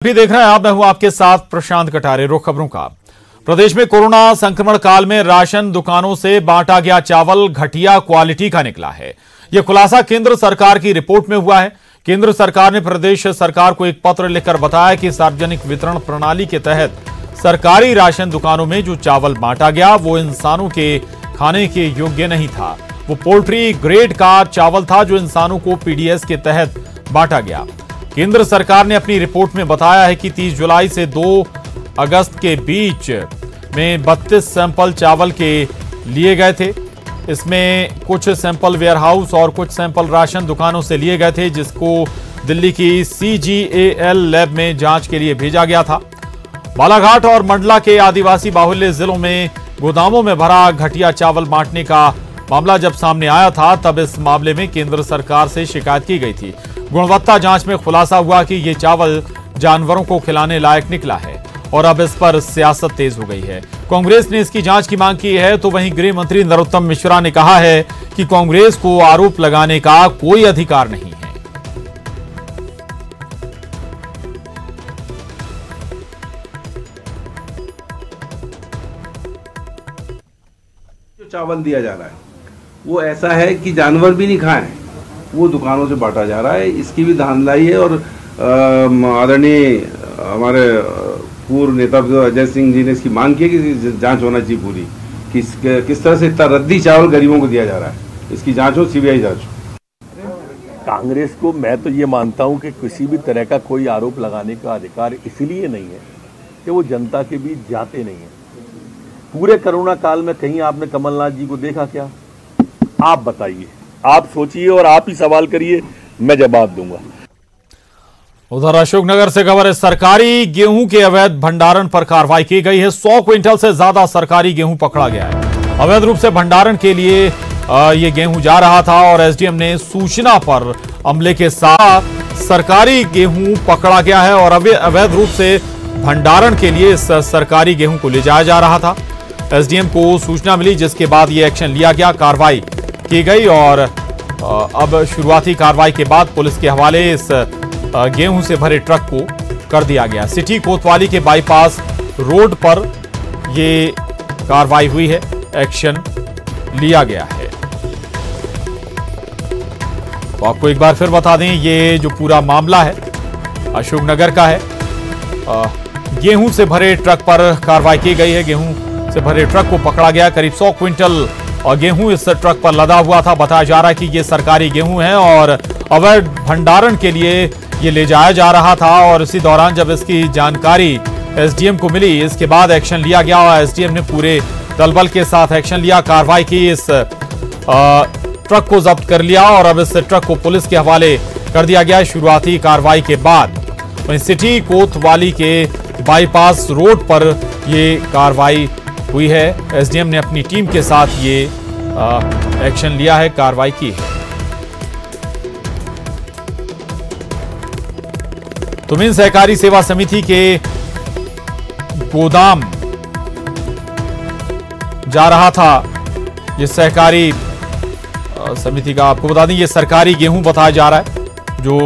भी देख रहे हैं आप, मैं हूं आपके साथ प्रशांत कटारे। रुख खबरों का। प्रदेश में कोरोना संक्रमण काल में राशन दुकानों से बांटा गया चावल घटिया क्वालिटी का निकला है। यह खुलासा केंद्र सरकार की रिपोर्ट में हुआ है। केंद्र सरकार ने प्रदेश सरकार को एक पत्र लिखकर बताया कि सार्वजनिक वितरण प्रणाली के तहत सरकारी राशन दुकानों में जो चावल बांटा गया वो इंसानों के खाने के योग्य नहीं था। वो पोल्ट्री ग्रेड का चावल था जो इंसानों को पीडीएस के तहत बांटा गया। केंद्र सरकार ने अपनी रिपोर्ट में बताया है कि 30 जुलाई से 2 अगस्त के बीच में 32 सैंपल चावल के लिए गए थे। इसमें कुछ सैंपल वेयरहाउस और कुछ सैंपल राशन दुकानों से लिए गए थे, जिसको दिल्ली की CGAL लैब में जांच के लिए भेजा गया था। बालाघाट और मंडला के आदिवासी बाहुल्य जिलों में गोदामों में भरा घटिया चावल बांटने का मामला जब सामने आया था, तब इस मामले में केंद्र सरकार से शिकायत की गई थी। गुणवत्ता जांच में खुलासा हुआ कि ये चावल जानवरों को खिलाने लायक निकला है और अब इस पर सियासत तेज हो गई है। कांग्रेस ने इसकी जांच की मांग की है, तो वहीं गृह मंत्री नरोत्तम मिश्रा ने कहा है कि कांग्रेस को आरोप लगाने का कोई अधिकार नहीं है। जो चावल दिया जा रहा है वो ऐसा है कि जानवर भी नहीं खाएं, वो दुकानों से बांटा जा रहा है। इसकी भी धांधलाई है और आदरणीय हमारे पूर्व नेता अजय सिंह जी ने इसकी मांग की है कि जांच होना चाहिए पूरी, किस तरह से इतना रद्दी चावल गरीबों को दिया जा रहा है। इसकी जांच हो, सीबीआई जांच हो। कांग्रेस को मैं तो ये मानता हूं कि किसी भी तरह का कोई आरोप लगाने का अधिकार इसलिए नहीं है कि वो जनता के बीच जाते नहीं है। पूरे कोरोना काल में कहीं आपने कमलनाथ जी को देखा क्या? आप बताइए, आप सोचिए और आप ही सवाल करिए, मैं जवाब दूंगा। उधर अशोकनगर से खबर है, सरकारी गेहूं के अवैध भंडारण पर कार्रवाई की गई है। 100 क्विंटल से ज्यादा सरकारी गेहूं पकड़ा गया है। अवैध रूप से भंडारण के लिए ये गेहूं जा रहा था और एसडीएम ने सूचना पर अमले के साथ सरकारी गेहूं पकड़ा गया है और अवैध रूप से भंडारण के लिए इस सरकारी गेहूं को ले जाया जा रहा था। एसडीएम को सूचना मिली, जिसके बाद ये एक्शन लिया गया, कार्रवाई की गई और अब शुरुआती कार्रवाई के बाद पुलिस के हवाले इस गेहूं से भरे ट्रक को कर दिया गया। सिटी कोतवाली के बाईपास रोड पर ये कार्रवाई हुई है, एक्शन लिया गया है। तो आपको एक बार फिर बता दें, ये जो पूरा मामला है अशोकनगर का है। गेहूं से भरे ट्रक पर कार्रवाई की गई है। गेहूं से भरे ट्रक को पकड़ा गया। करीब 100 क्विंटल और गेहूं इस ट्रक पर लदा हुआ था। बताया जा रहा है कि ये सरकारी गेहूं है और अवैध भंडारण के लिए ये ले जाया जा रहा था और इसी दौरान जब इसकी जानकारी एसडीएम को मिली, इसके बाद एक्शन लिया गया और एसडीएम ने पूरे दलबल के साथ एक्शन लिया, कार्रवाई की, इस ट्रक को जब्त कर लिया और अब इस ट्रक को पुलिस के हवाले कर दिया गया। शुरुआती कार्रवाई के बाद वहीं सिटी कोतवाली के बाईपास रोड पर ये कार्रवाई हुई है। एसडीएम ने अपनी टीम के साथ ये एक्शन लिया है, कार्रवाई की है। तुमिन सहकारी सेवा समिति के गोदाम जा रहा था ये सहकारी समिति का, आपको बता दें ये सरकारी गेहूं बताया जा रहा है जो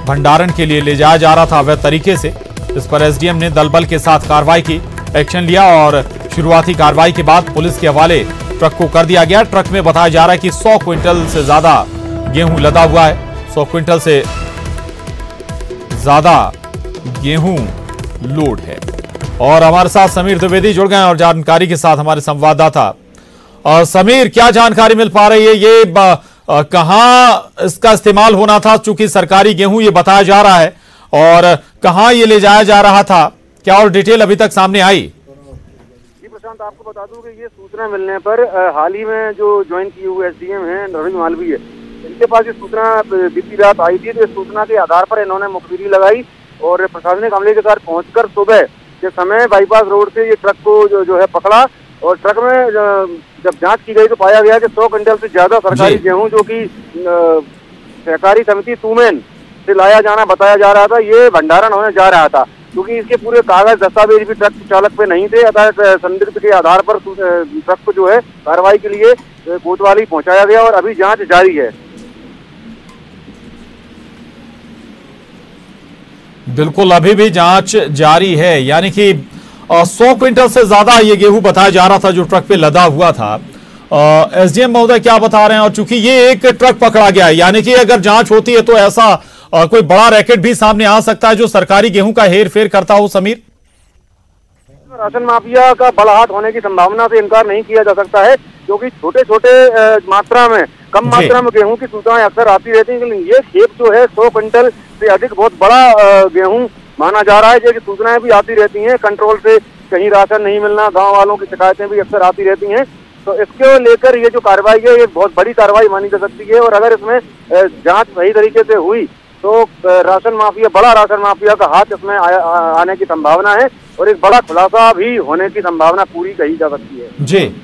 भंडारण के लिए ले जाया जा रहा था अवैध तरीके से। इस पर एसडीएम ने दलबल के साथ कार्रवाई की, एक्शन लिया और शुरुआती कार्रवाई के बाद पुलिस के हवाले ट्रक को कर दिया गया। ट्रक में बताया जा रहा है कि 100 क्विंटल से ज्यादा गेहूं लदा हुआ है। 100 क्विंटल से ज्यादा गेहूं लोड है। और हमारे साथ समीर द्विवेदी जुड़ गए और जानकारी के साथ हमारे संवाददाता। समीर, क्या जानकारी मिल पा रही है? ये कहां इसका इस्तेमाल होना था? चूंकि सरकारी गेहूं ये बताया जा रहा है और कहां ये ले जाया जा रहा था, क्या और डिटेल अभी तक सामने आई? आपको बता दूं कि ये सूचना मिलने पर हाल ही में जो ज्वाइन किए हुए एसडीएम हैं नवीन मालवीय, इनके पास ये सूचना बीती रात आई थी। तो इस सूचना के आधार पर इन्होंने मुखबिरी लगाई और प्रशासनिक अमले के साथ पहुंचकर सुबह के समय बाईपास रोड से ये ट्रक को जो है पकड़ा और ट्रक में जब जांच की गई तो पाया गया कि 100 क्विंटल से ज्यादा सरकारी गेहूं जो कि सहकारी समिति तुमेन से लाया जाना बताया जा रहा था, ये भंडारण होने जा रहा था। क्योंकि इसके पूरे कागज दस्तावेज भी ट्रक चालक पे नहीं थे, अतः संदिग्ध के आधार पर ट्रक को जो है कार्रवाई के लिए कोतवाली पहुंचाया गया और अभी जांच जारी है। बिल्कुल, अभी भी जांच जारी है। यानी कि 100 क्विंटल से ज्यादा ये गेहूं बताया जा रहा था जो ट्रक पे लदा हुआ था। एसडीएम महोदय क्या बता रहे हैं? और चूंकि ये एक ट्रक पकड़ा गया है, यानी कि अगर जांच होती है तो ऐसा कोई बड़ा रैकेट भी सामने आ सकता है जो सरकारी गेहूं का हेर फेर करता हो। समीर, राशन माफिया का बड़ा हाथ होने की संभावना से इनकार नहीं किया जा सकता है, क्योंकि छोटे छोटे मात्रा में, कम मात्रा में गेहूं की सूचनाएं अक्सर आती रहती हैं। लेकिन ये खेप जो है 100 क्विंटल से अधिक बहुत बड़ा गेहूं माना जा रहा है। जैसी सूचनाएं भी आती रहती हैं कंट्रोल से, कहीं राशन नहीं मिलना, गाँव वालों की शिकायतें भी अक्सर आती रहती हैं। तो इसको लेकर ये जो कार्रवाई है ये बहुत बड़ी कार्रवाई मानी जा सकती है। और अगर इसमें जांच सही तरीके से हुई तो राशन माफिया, बड़ा राशन माफिया का हाथ इसमें आने की संभावना है और एक बड़ा खुलासा भी होने की संभावना पूरी कही जा सकती है। जी,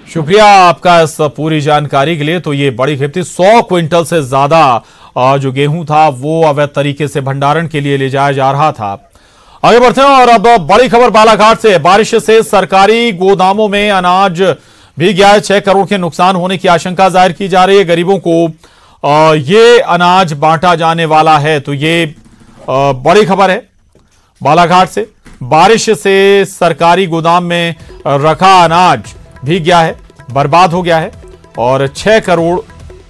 शुक्रिया आपका इस पूरी जानकारी के लिए। तो ये बड़ी खेप थी, 100 क्विंटल से ज्यादा जो गेहूं था वो अवैध तरीके से भंडारण के लिए ले जाया जा रहा था। आगे बढ़ते हैं और अब बड़ी खबर बालाघाट से। बारिश से सरकारी गोदामों में अनाज भीग गया है। 6 करोड़ के नुकसान होने की आशंका जाहिर की जा रही है। गरीबों को ये अनाज बांटा जाने वाला है। तो ये बड़ी खबर है बालाघाट से। बारिश से सरकारी गोदाम में रखा अनाज भीग गया है, बर्बाद हो गया है और 6 करोड़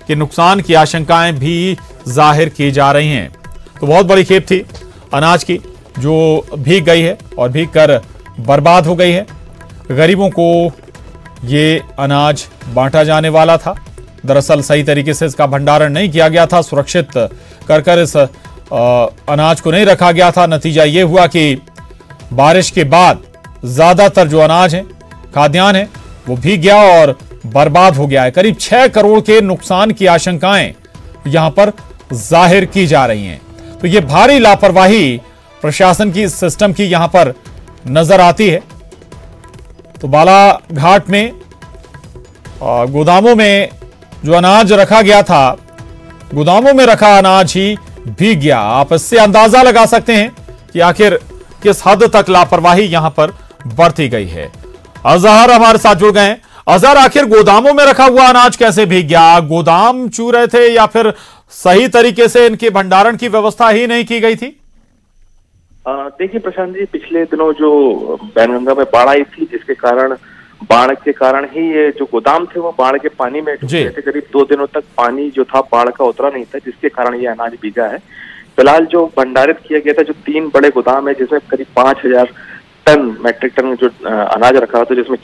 के नुकसान की आशंकाएं भी जाहिर की जा रही हैं। तो बहुत बड़ी खेप थी अनाज की जो भीग गई है और भीग कर बर्बाद हो गई है। गरीबों को ये अनाज बांटा जाने वाला था। दरअसल सही तरीके से इसका भंडारण नहीं किया गया था, सुरक्षित कर इस अनाज को नहीं रखा गया था। नतीजा ये हुआ कि बारिश के बाद ज्यादातर जो अनाज है, खाद्यान्न है, वो भीग गया और बर्बाद हो गया है। करीब 6 करोड़ के नुकसान की आशंकाएं यहां पर जाहिर की जा रही हैं। तो ये भारी लापरवाही प्रशासन की, सिस्टम की यहां पर नजर आती है। तो बालाघाट में गोदामों में जो अनाज रखा गया था, गोदामों में रखा अनाज ही भीग गया। आप इससे अंदाजा लगा सकते हैं कि आखिर किस हद तक लापरवाही यहां पर बरती गई है। अजहर हमारे साथ जुड़ गए हैं। अजहर, आखिर गोदामों में रखा हुआ अनाज कैसे भीग गया? गोदाम चू रहे थे या फिर सही तरीके से इनके भंडारण की व्यवस्था ही नहीं की गई थी? देखिए प्रशांत जी, पिछले दिनों जो बैनगंगा में बाढ़ आई थी, जिसके कारण, बाढ़ के कारण ही ये जो गोदाम थे वो बाढ़ के पानी में डूब गए थे। करीब 2 दिनों तक पानी जो था बाढ़ का उतरा नहीं था, जिसके कारण ये अनाज भीगा है। फिलहाल जो भंडारित किया गया था, जो 3 बड़े गोदाम है जिसमें करीब 5000 टन मैट्रिक टन जो अनाज रखा था, जिसमें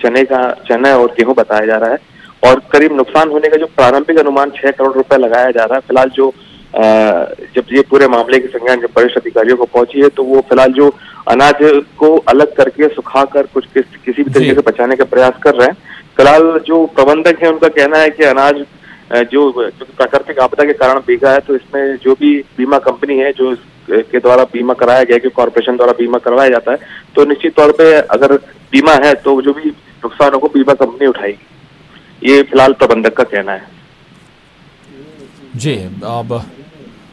चना और गेहूं बताया जा रहा है। और करीब नुकसान होने का जो प्रारंभिक अनुमान 6 करोड़ रुपए लगाया जा रहा है। फिलहाल जो जब ये पूरे मामले की संज्ञान जब वरिष्ठ अधिकारियों को पहुंची है तो वो फिलहाल जो अनाज को अलग करके सुखाकर कुछ किसी भी तरीके से बचाने का प्रयास कर रहे हैं। फिलहाल जो प्रबंधक है उनका कहना है कि अनाज जो प्राकृतिक आपदा के कारण भीगा है, तो इसमें जो भी बीमा कंपनी है जो के द्वारा बीमा कराया गया, कि कॉर्पोरेशन द्वारा बीमा करवाया जाता है, तो निश्चित तौर पे अगर बीमा है तो जो भी नुकसान होगा बीमा कंपनी उठाएगी। ये फिलहाल प्रबंधक का कहना है। जी, अब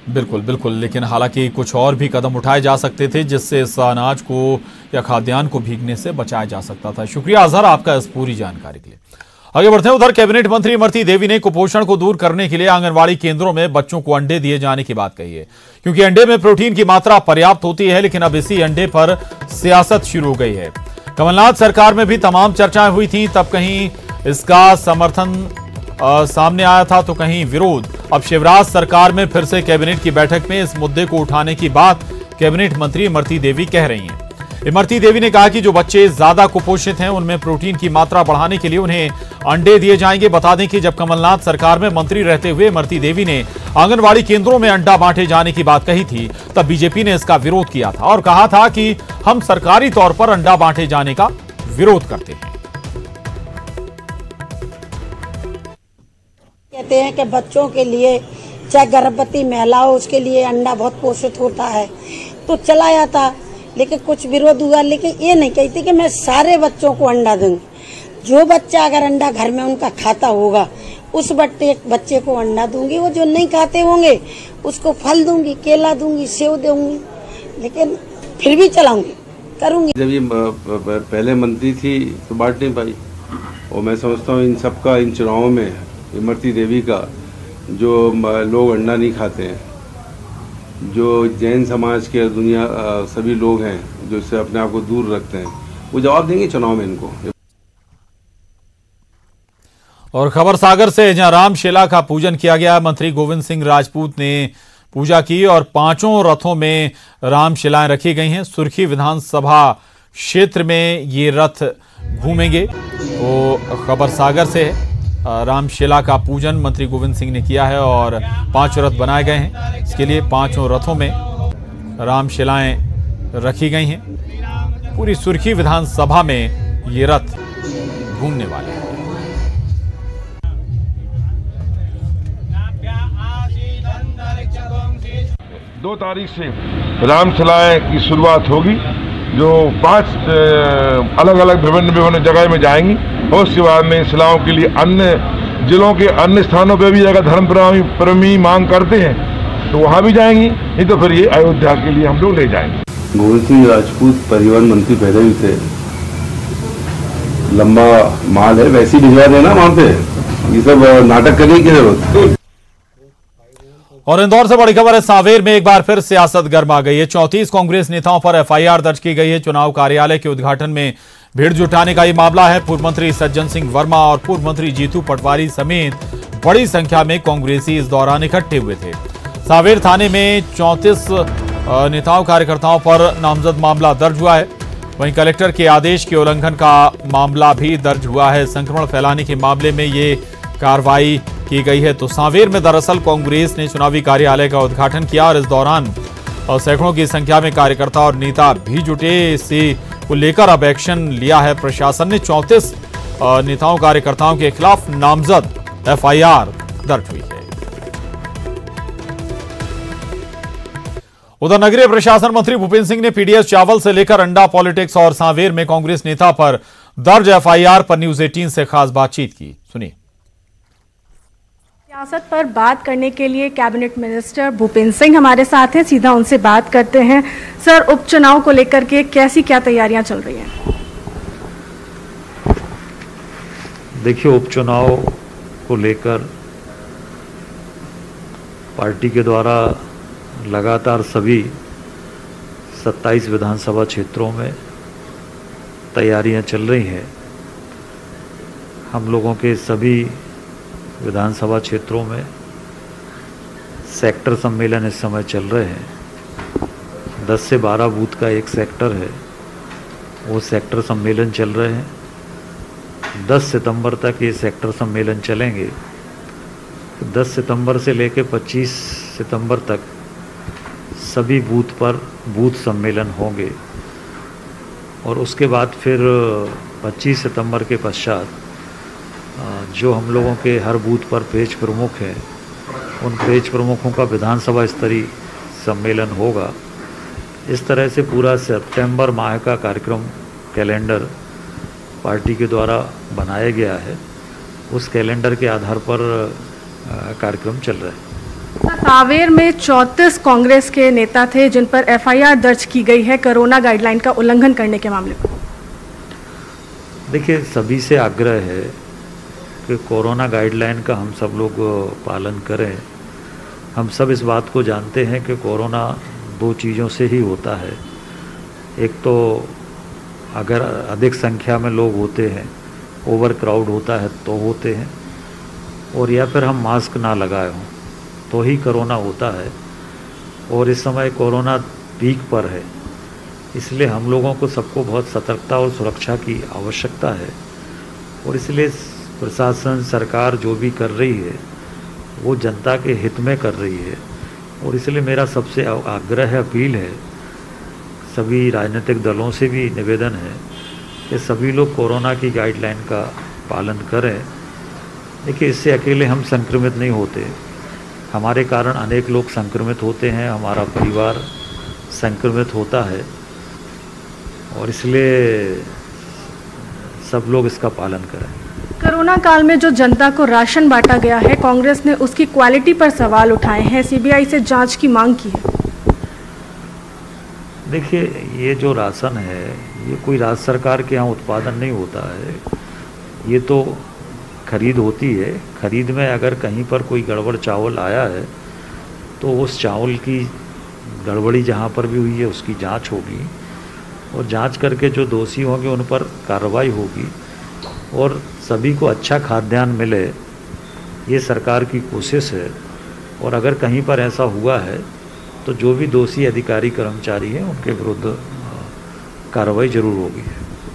बिल्कुल, लेकिन हालांकि कुछ और भी कदम उठाए जा सकते थे जिससे इस अनाज को या खाद्यान्न को भीगने से बचाया जा सकता था। शुक्रिया अजहर आपका इस पूरी जानकारी के लिए। आगे बढ़ते हैं। उधर कैबिनेट मंत्री इमरती देवी ने कुपोषण को दूर करने के लिए आंगनबाड़ी केंद्रों में बच्चों को अंडे दिए जाने की बात कही है, क्योंकि अंडे में प्रोटीन की मात्रा पर्याप्त होती है। लेकिन अब इसी अंडे पर सियासत शुरू हो गई है। कमलनाथ सरकार में भी तमाम चर्चाएं हुई थी, तब कहीं इसका समर्थन सामने आया था तो कहीं विरोध। अब शिवराज सरकार में फिर से कैबिनेट की बैठक में इस मुद्दे को उठाने की बात कैबिनेट मंत्री इमरती देवी कह रही हैं। इमरती देवी ने कहा कि जो बच्चे ज्यादा कुपोषित हैं उनमें प्रोटीन की मात्रा बढ़ाने के लिए उन्हें अंडे दिए जाएंगे। बता दें कि जब कमलनाथ सरकार में मंत्री रहते हुए इमरती देवी ने आंगनबाड़ी केंद्रों में अंडा बांटे जाने की बात कही थी, तब बीजेपी ने इसका विरोध किया था और कहा था कि हम सरकारी तौर पर अंडा बांटे जाने का विरोध करते हैं। कहते हैं कि बच्चों के लिए, चाहे गर्भवती महिला हो, उसके लिए अंडा बहुत पोषित होता है, तो चला जाता। लेकिन कुछ विरोध हुआ, लेकिन ये नहीं कहती कि मैं सारे बच्चों को अंडा दूंगी। जो बच्चा अगर अंडा घर में उनका खाता होगा उस बच्चे को अंडा दूंगी। वो जो नहीं खाते होंगे उसको फल दूंगी, केला दूंगी, सेव दूंगी, लेकिन फिर भी चलाऊंगी, करूंगी। जब ये पहले मंत्री थी तो बांट नहीं पाई, और मैं समझता हूँ इन सबका, इन चुनावों में इमरती देवी का, जो लोग अंडा नहीं खाते हैं जो जैन समाज के दुनिया सभी लोग हैं जो इससे अपने आप को दूर रखते हैं, वो जवाब देंगे चुनाव में इनको। और खबर सागर से, जहां रामशिला का पूजन किया गया। मंत्री गोविंद सिंह राजपूत ने पूजा की और 5 रथों में रामशिलाएं रखी गई हैं। सुर्खी विधानसभा क्षेत्र में ये रथ घूमेंगे। तो खबर सागर से है, रामशिला का पूजन मंत्री गोविंद सिंह ने किया है और 5 रथ बनाए गए हैं। इसके लिए 5 रथों में रामशिलाएं रखी गई हैं। पूरी सुर्खी विधानसभा में ये रथ घूमने वाले हैं। 2 तारीख से रामशिलाएं की शुरुआत होगी, जो 5 अलग अलग विभिन्न जगह में जाएंगी और उसके बाद में शिलाओं के लिए अन्य जिलों के अन्य स्थानों पर भी अगर धर्म प्रेमी मांग करते हैं तो वहाँ भी जाएंगी, नहीं तो फिर ये अयोध्या के लिए हम लोग ले जाएंगे। गोविंद सिंह राजपूत परिवहन मंत्री पहले भी थे, लंबा माल है, वैसे ही भिजवा देना वहाँ पे, ये सब नाटक करने की जरूरत। और इंदौर से बड़ी खबर है, सांवेर में एक बार फिर सियासत गर्मा गई है। 34 कांग्रेस नेताओं पर एफआईआर दर्ज की गई है। चुनाव कार्यालय के उद्घाटन में भीड़ जुटाने का ये मामला है। पूर्व मंत्री सज्जन सिंह वर्मा और पूर्व मंत्री जीतू पटवारी समेत बड़ी संख्या में कांग्रेसी इस दौरान इकट्ठे हुए थे। सांवेर थाने में 34 नेताओं कार्यकर्ताओं पर नामजद मामला दर्ज हुआ है। वहीं कलेक्टर के आदेश के उल्लंघन का मामला भी दर्ज हुआ है। संक्रमण फैलाने के मामले में ये कार्रवाई की गई है। तो सांवेर में दरअसल कांग्रेस ने चुनावी कार्यालय का उद्घाटन किया और इस दौरान सैकड़ों की संख्या में कार्यकर्ता और नेता भी जुटे। इसी को लेकर अब एक्शन लिया है प्रशासन ने। 34 नेताओं कार्यकर्ताओं के खिलाफ नामजद एफआईआर दर्ज हुई है। उधर नगरीय प्रशासन मंत्री भूपेंद्र सिंह ने पीडीएस चावल से लेकर अंडा पॉलिटिक्स और सांवेर में कांग्रेस नेता पर दर्ज एफआईआर पर न्यूज 18 से खास बातचीत की। सुनिए। सियासत पर बात करने के लिए कैबिनेट मिनिस्टर भूपेंद्र सिंह हमारे साथ हैं, सीधा उनसे बात करते हैं। सर, उपचुनाव को लेकर के कैसी क्या तैयारियां चल रही हैं? देखिए, उपचुनाव को लेकर पार्टी के द्वारा लगातार सभी 27 विधानसभा क्षेत्रों में तैयारियां चल रही हैं। हम लोगों के सभी विधानसभा क्षेत्रों में सेक्टर सम्मेलन इस समय चल रहे हैं। 10 से 12 बूथ का एक सेक्टर है, वो सेक्टर सम्मेलन चल रहे हैं। 10 सितंबर तक ये सेक्टर सम्मेलन चलेंगे। 10 सितंबर से लेकर 25 सितंबर तक सभी बूथ पर बूथ सम्मेलन होंगे और उसके बाद फिर 25 सितंबर के पश्चात जो हम लोगों के हर बूथ पर पेज प्रमुख हैं, उन पेज प्रमुखों का विधानसभा स्तरीय सम्मेलन होगा। इस तरह से पूरा सितंबर माह का कार्यक्रम कैलेंडर पार्टी के द्वारा बनाया गया है। उस कैलेंडर के आधार पर कार्यक्रम चल रहा है। सांवेर में 34 कांग्रेस के नेता थे जिन पर एफआईआर दर्ज की गई है कोरोना गाइडलाइन का उल्लंघन करने के मामले में। देखिए, सभी से आग्रह है कि कोरोना गाइडलाइन का हम सब लोग पालन करें। हम सब इस बात को जानते हैं कि कोरोना 2 चीज़ों से ही होता है। एक तो अगर अधिक संख्या में लोग होते हैं, ओवर क्राउड होता है तो होते हैं, और या फिर हम मास्क ना लगाए हों तो ही कोरोना होता है। और इस समय कोरोना पीक पर है, इसलिए हम लोगों को सबको बहुत सतर्कता और सुरक्षा की आवश्यकता है। और इसलिए प्रशासन, सरकार जो भी कर रही है वो जनता के हित में कर रही है। और इसलिए मेरा सबसे आग्रह है, अपील है, सभी राजनीतिक दलों से भी निवेदन है कि सभी लोग कोरोना की गाइडलाइन का पालन करें। देखिए, इससे अकेले हम संक्रमित नहीं होते, हमारे कारण अनेक लोग संक्रमित होते हैं, हमारा परिवार संक्रमित होता है। और इसलिए सब लोग इसका पालन करें। कोरोना काल में जो जनता को राशन बांटा गया है, कांग्रेस ने उसकी क्वालिटी पर सवाल उठाए हैं, सीबीआई से जांच की मांग की है। देखिए, ये जो राशन है ये कोई राज्य सरकार के यहाँ उत्पादन नहीं होता है, ये तो खरीद होती है। खरीद में अगर कहीं पर कोई गड़बड़ चावल आया है तो उस चावल की गड़बड़ी जहाँ पर भी हुई है उसकी जांच होगी और जांच करके जो दोषी होंगे उन पर कार्रवाई होगी और सभी को अच्छा खाद्यान्न मिले, ये सरकार की कोशिश है। और अगर कहीं पर ऐसा हुआ है तो जो भी दोषी अधिकारी कर्मचारी हैं उनके विरुद्ध कार्रवाई जरूर होगी।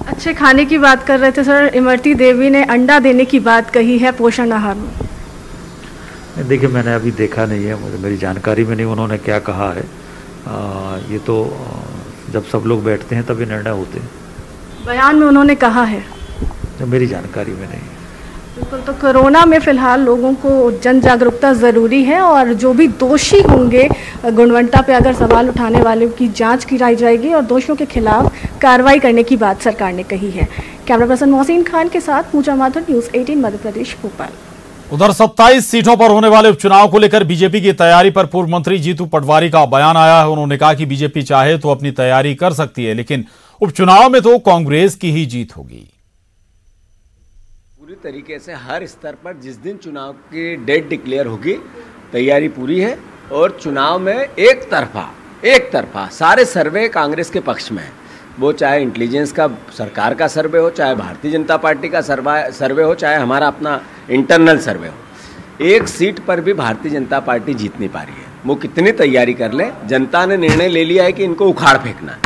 अच्छे खाने की बात कर रहे थे सर, इमरती देवी ने अंडा देने की बात कही है पोषण आहार में। देखिए मैंने अभी देखा नहीं है, मुझे मेरी जानकारी में नहीं उन्होंने क्या कहा है। ये तो जब सब लोग बैठते हैं तभी निर्णय होते हैं। बयान में उन्होंने कहा है, तो मेरी जानकारी में नहीं। बिल्कुल, तो कोरोना में फिलहाल लोगों को जन जागरूकता ज़रूरी है और जो भी दोषी होंगे गुणवत्ता पे अगर सवाल उठाने वालों की जांच कराई जाएगी और दोषियों के खिलाफ कार्रवाई करने की बात सरकार ने कही है। कैमरा पर्सन मोहसिन खान के साथ पूजा माथुर, न्यूज़ 18 मध्य प्रदेश, भोपाल। उधर 27 सीटों पर होने वाले उपचुनाव को लेकर बीजेपी की तैयारी पर पूर्व मंत्री जीतू पटवारी का बयान आया है। उन्होंने कहा कि बीजेपी चाहे तो अपनी तैयारी कर सकती है, लेकिन उपचुनाव में तो कांग्रेस की ही जीत होगी। पूरी तरीके से हर स्तर पर जिस दिन चुनाव की डेट डिक्लेयर होगी तैयारी पूरी है और चुनाव में एक तरफा सारे सर्वे कांग्रेस के पक्ष में है। वो चाहे इंटेलिजेंस का सरकार का सर्वे हो, चाहे भारतीय जनता पार्टी का सर्वे हो, चाहे हमारा अपना इंटरनल सर्वे हो। एक सीट पर भी भारतीय जनता पार्टी जीत नहीं पा रही है। वो कितनी तैयारी कर ले, जनता ने निर्णय ले लिया है कि इनको उखाड़ फेंकना है।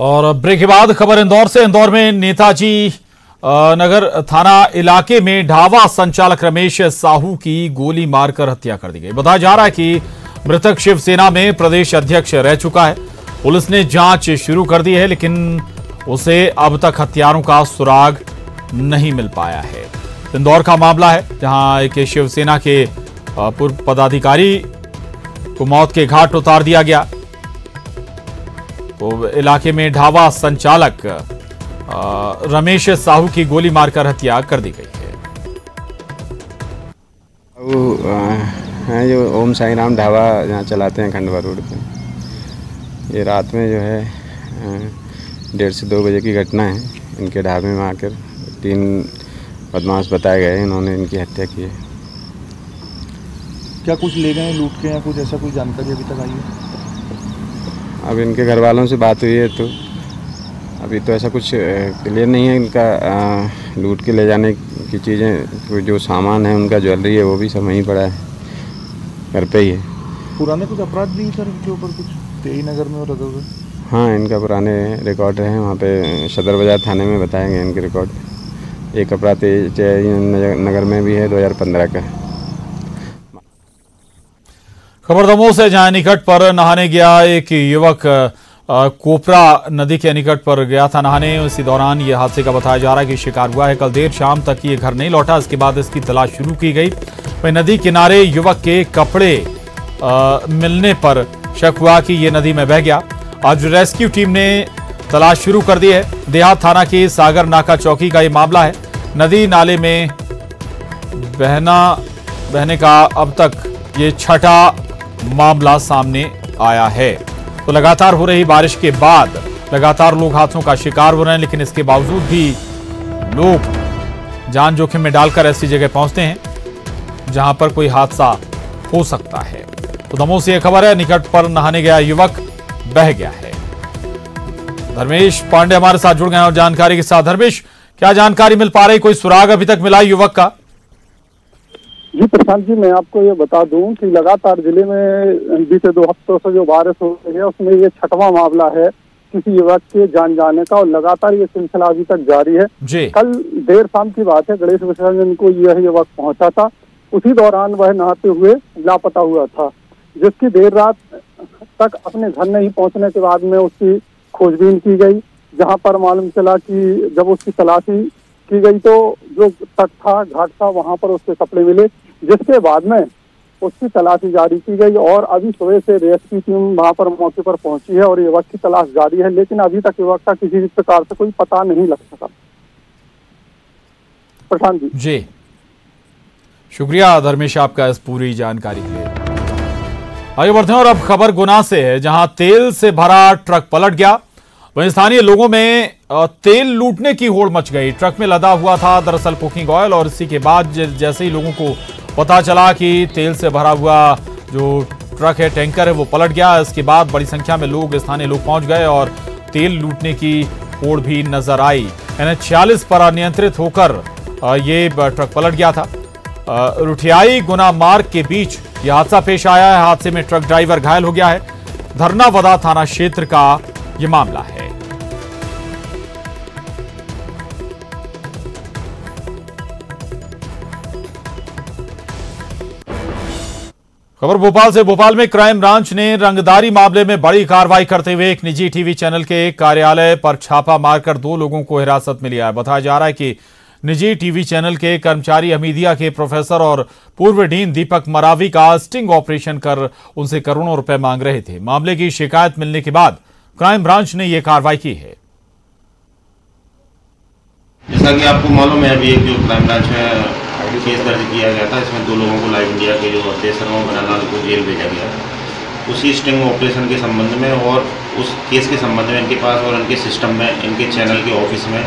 और ब्रेक के बाद खबर इंदौर से। इंदौर में नेताजी नगर थाना इलाके में ढाबा संचालक रमेश साहू की गोली मारकर हत्या कर दी गई। बताया जा रहा है कि मृतक शिवसेना में प्रदेश अध्यक्ष रह चुका है। पुलिस ने जांच शुरू कर दी है, लेकिन उसे अब तक हत्यारों का सुराग नहीं मिल पाया है। इंदौर का मामला है, जहां एक शिवसेना के पूर्व पदाधिकारी को मौत के घाट उतार दिया गया। तो इलाके में ढाबा संचालक रमेश साहू की गोली मारकर हत्या कर दी गई है। वो जो ओम साई राम ढाबा जहाँ चलाते हैं खंडवा रोड पे, ये रात में जो है 1:30 से 2 बजे की घटना है। इनके ढाबे में आकर 3 बदमाश बताए गए, इन्होंने इनकी हत्या की है। क्या कुछ ले गए लूट के या कुछ ऐसा कोई जानकारी अभी तक आई है? अब इनके घर वालों से बात हुई है तो अभी तो ऐसा कुछ क्लियर नहीं है। इनका लूट के ले जाने की चीज़ें, जो सामान है उनका, ज्वेलरी है, वो भी सब वहीं पड़ा है, घर पे ही है। पुराने कुछ अपराध भी सर इनके ऊपर कुछ तेई नगर में और अदर? हाँ, इनका पुराने रिकॉर्ड हैं वहाँ पे सदर बाजार थाने में बताएंगे इनके रिकॉर्ड। एक अपराध नगर में भी है 2015 का। खबर दमोह से, जहां निकट पर नहाने गया एक युवक कोपरा नदी के निकट पर गया था नहाने। इसी दौरान ये हादसे का बताया जा रहा है कि शिकार हुआ है। कल देर शाम तक ये घर नहीं लौटा, इसके बाद इसकी तलाश शुरू की गई। वहीं नदी किनारे युवक के कपड़े मिलने पर शक हुआ कि ये नदी में बह गया। आज रेस्क्यू टीम ने तलाश शुरू कर दी है। देहात थाना के सागर नाका चौकी का ये मामला है। नदी नाले में बहने का अब तक ये छठा मामला सामने आया है। तो लगातार हो रही बारिश के बाद लगातार लोग हादसों का शिकार हो रहे हैं, लेकिन इसके बावजूद भी लोग जान जोखिम में डालकर ऐसी जगह पहुंचते हैं जहां पर कोई हादसा हो सकता है। तो दमोह से यह खबर है, निकट पर नहाने गया युवक बह गया है। धर्मेश पांडे हमारे साथ जुड़ गए हैं और जानकारी के साथ। धर्मेश, क्या जानकारी मिल पा रही, कोई सुराग अभी तक मिला युवक का? जी प्रशांत जी, मैं आपको ये बता दूं कि लगातार जिले में बीते 2 हफ्तों से जो बारिश हो रही है उसमें ये छठवां मामला है किसी युवक के जान जाने का, और लगातार ये सिलसिला अभी तक जारी है। कल देर शाम की बात है, गणेश विसर्जन को यह युवक पहुंचा था। उसी दौरान वह नहाते हुए लापता हुआ था, जिसकी देर रात तक अपने घर नहीं पहुंचने के बाद में उसकी खोजबीन की गई, जहां पर मालूम चला कि जब उसकी तलाशी की गई तो जो तट था, घाट था, वहां पर उसके कपड़े मिले, जिसके बाद में उसकी तलाशी जारी की गई। और अभी सुबह से रेस्क्यू टीम वहां पर मौके पर पहुंची है और युवक की तलाश जारी है, लेकिन अभी तक युवक का किसी भी प्रकार से कोई पता नहीं लग सका। प्रशांत जी, शुक्रिया धर्मेश आपका इस पूरी जानकारी के लिए। आगे बढ़ते हैं और अब खबर गुना से है, जहां तेल से भरा ट्रक पलट गया। वहीं स्थानीय लोगों में तेल लूटने की होड़ मच गई। ट्रक में लदा हुआ था दरअसल कुकिंग ऑयल, और इसी के बाद जैसे ही लोगों को पता चला कि तेल से भरा हुआ जो ट्रक है, टैंकर है, वो पलट गया। इसके बाद बड़ी संख्या में स्थानीय लोग पहुंच गए और तेल लूटने की होड़ भी नजर आई। NH 46 पर अनियंत्रित होकर ये ट्रक पलट गया था। रुठियाई गुना मार्ग के बीच यह हादसा पेश आया है। हादसे में ट्रक ड्राइवर घायल हो गया है। धरनावदा थाना क्षेत्र का यह मामला है। खबर भोपाल से। भोपाल में क्राइम ब्रांच ने रंगदारी मामले में बड़ी कार्रवाई करते हुए एक निजी टीवी चैनल के कार्यालय पर छापा मारकर 2 लोगों को हिरासत में लिया है। बताया जा रहा है कि निजी टीवी चैनल के कर्मचारी हमीदिया के प्रोफेसर और पूर्व डीन दीपक मरावी का स्टिंग ऑपरेशन कर उनसे करोड़ों रुपए मांग रहे थे। मामले की शिकायत मिलने के बाद क्राइम ब्रांच ने यह कार्रवाई की है। जैसा कि आपको मालूम है, अभी एक जो क्राइम ब्रांच में केस दर्ज किया गया था, इसमें 2 लोगों को लाइव इंडिया के जो अध्यक्ष बनालाल को जेल भेजा गया। उसी स्टिंग ऑपरेशन के संबंध में और उस केस के संबंध में इनके पास और इनके सिस्टम में, इनके चैनल के ऑफिस में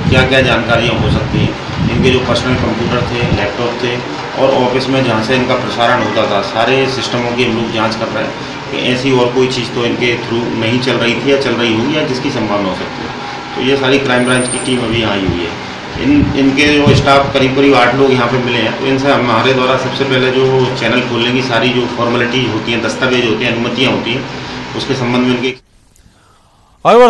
क्या क्या जानकारियाँ हो सकती हैं। इनके जो पर्सनल कंप्यूटर थे, लैपटॉप थे और ऑफिस में जहाँ से इनका प्रसारण होता था, सारे सिस्टमों की हम लोग जाँच कर रहे हैं कि ऐसी और कोई चीज़ तो इनके थ्रू नहीं चल रही थी या चल रही होगी या जिसकी संभावना हो सकती है। तो ये सारी क्राइम ब्रांच की टीम अभी यहाँ आई हुई है। इनके जो स्टाफ करीब 8 लोग यहाँ पे मिले हैं। तो इनसे हमारे द्वारा सबसे पहले जो चैनल खोलने की सारी जो फॉर्मेलिटी होती हैं, दस्तावेज होते हैं, अनुमतियाँ होती हैं, उसके संबंध में इनके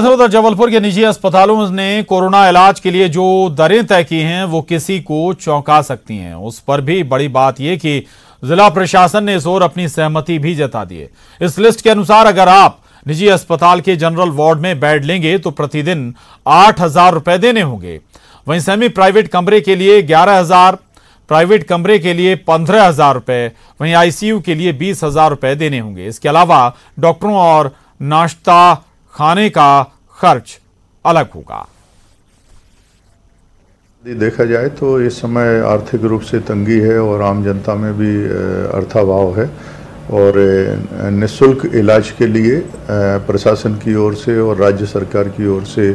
उधर जबलपुर के निजी अस्पतालों ने कोरोना इलाज के लिए जो दरें तय की हैं वो किसी को चौंका सकती हैं। उस पर भी बड़ी बात यह कि जिला प्रशासन ने इस ओर अपनी सहमति भी जता दी है। इस लिस्ट के अनुसार अगर आप निजी अस्पताल के जनरल वार्ड में बेड लेंगे तो प्रतिदिन 8,000 रुपए देने होंगे। वहीं सेमी प्राइवेट कमरे के लिए 11,000, प्राइवेट कमरे के लिए 15,000 रुपए, वहीं आईसीयू के लिए 20,000 रुपए देने होंगे। इसके अलावा डॉक्टरों और नाश्ता खाने का खर्च अलग होगा। देखा जाए तो इस समय आर्थिक रूप से तंगी है और आम जनता में भी अर्थाभाव है और निःशुल्क इलाज के लिए प्रशासन की ओर से और राज्य सरकार की ओर से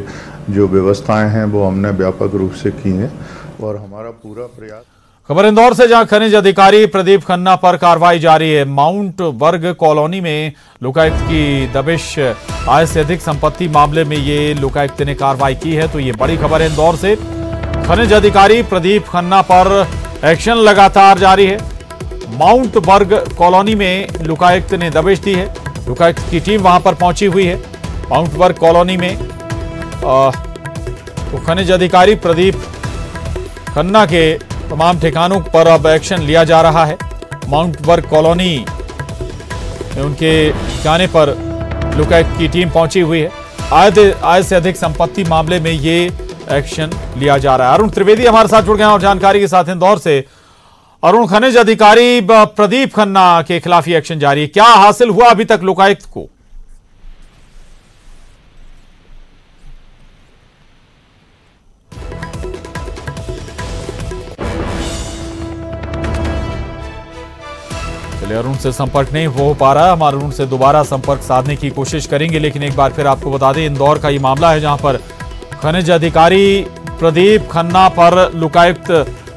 जो व्यवस्थाएं हैं वो हमने व्यापक रूप से की हैं और हमारा पूरा प्रयास। खबर इंदौर से, जहां खनिज अधिकारी प्रदीप खन्ना पर कार्रवाई जारी है। माउंट वर्ग कॉलोनी में लोकायुक्त की दबिश, आय से अधिक संपत्ति मामले में ये लोकायुक्त ने कार्रवाई की है। तो ये बड़ी खबर है इंदौर से। खनिज अधिकारी प्रदीप खन्ना पर एक्शन लगातार जारी है। माउंट वर्ग कॉलोनी में लोकायुक्त ने दबिश दी है। लोकायुक्त की टीम वहां पर पहुंची हुई है। माउंट वर्ग कॉलोनी में तो खनिज अधिकारी प्रदीप खन्ना के तमाम ठिकानों पर अब एक्शन लिया जा रहा है। माउंट वर्ग कॉलोनी में उनके ठिकाने पर लोकायुक्त की टीम पहुंची हुई है। आय से अधिक संपत्ति मामले में ये एक्शन लिया जा रहा है। अरुण त्रिवेदी हमारे साथ जुड़ गए हैं और जानकारी के साथ इंदौर से। अरुण, खनिज अधिकारी प्रदीप खन्ना के खिलाफ ये एक्शन जारी है, क्या हासिल हुआ अभी तक लोकायुक्त को? अरुण से संपर्क नहीं हो पा रहा है। हम अरुण से दोबारा संपर्क साधने की कोशिश करेंगे, लेकिन एक बार फिर आपको बता दें इंदौर का ये मामला है जहां पर खनिज अधिकारी प्रदीप खन्ना पर लोकायुक्त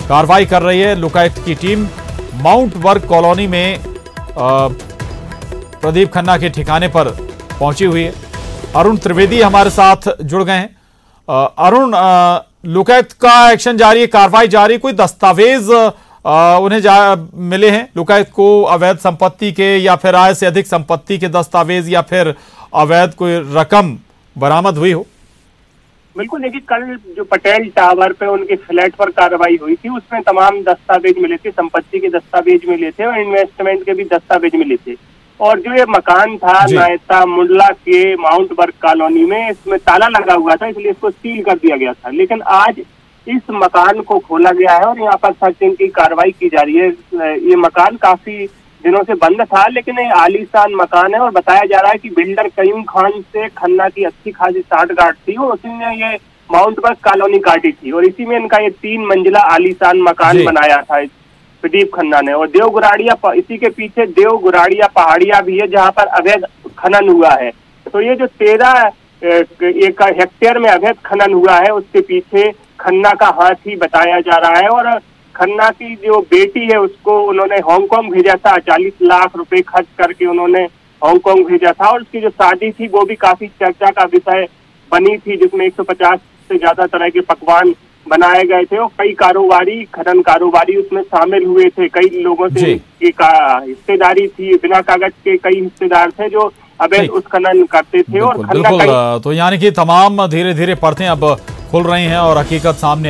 कार्रवाई कर रही है। लोकायुक्त की टीम माउंट वर्ग कॉलोनी में प्रदीप खन्ना के ठिकाने पर पहुंची हुई है। अरुण त्रिवेदी हमारे साथ जुड़ गए हैं। अरुण, लोकायुक्त का एक्शन जारी है, कार्रवाई जारी, कोई दस्तावेज उन्हें मिले हैं लोकायुक्त को अवैध संपत्ति के या फिर आय से अधिक संपत्ति के दस्तावेज या फिर अवैध कोई रकम बरामद हुई हो? बिल्कुल, देखिए कल जो पटेल टावर पे उनके फ्लैट पर कार्रवाई हुई थी उसमें तमाम दस्तावेज मिले थे, संपत्ति के दस्तावेज मिले थे और इन्वेस्टमेंट के भी दस्तावेज मिले थे। और जो ये मकान था नायता मुंडला के माउंट वर्ग कॉलोनी में, इसमें ताला लगा हुआ था, इसलिए इसको सील कर दिया गया था। लेकिन आज इस मकान को खोला गया है और यहाँ पर सर्चिंग की कार्रवाई की जा रही है। ये मकान काफी दिनों से बंद था, लेकिन ये आलीशान मकान है और बताया जा रहा है कि बिल्डर कयूम खान से खन्ना की अच्छी खासी साठगांठ थी और उसी ने ये माउंट वर्ग कॉलोनी काटी थी और इसी में इनका ये 3 मंजिला आलीशान मकान बनाया था प्रदीप खन्ना ने। और देवगुराड़िया, इसी के पीछे देवगुराड़िया पहाड़िया भी है जहाँ पर अवैध खनन हुआ है। तो ये जो 13 हेक्टेयर में अवैध खनन हुआ है उसके पीछे खन्ना का हाथ ही बताया जा रहा है। और खन्ना की जो बेटी है उसको उन्होंने हांगकांग भेजा था, 40 लाख रुपए खर्च करके उन्होंने हांगकांग भेजा था। और उसकी जो शादी थी वो भी काफी चर्चा का विषय बनी थी, जिसमें 150 से ज्यादा तरह के पकवान बनाए गए थे और कई कारोबारी, खनन कारोबारी उसमें शामिल हुए थे। कई लोगों से एक हिस्सेदारी थी, बिना कागज के कई हिस्सेदार थे जो अवैध उत्खनन करते थे। और बिल्कुल, तो यानी कि तमाम धीरे धीरे परतें अब खुल रही हैं और हकीकत सामने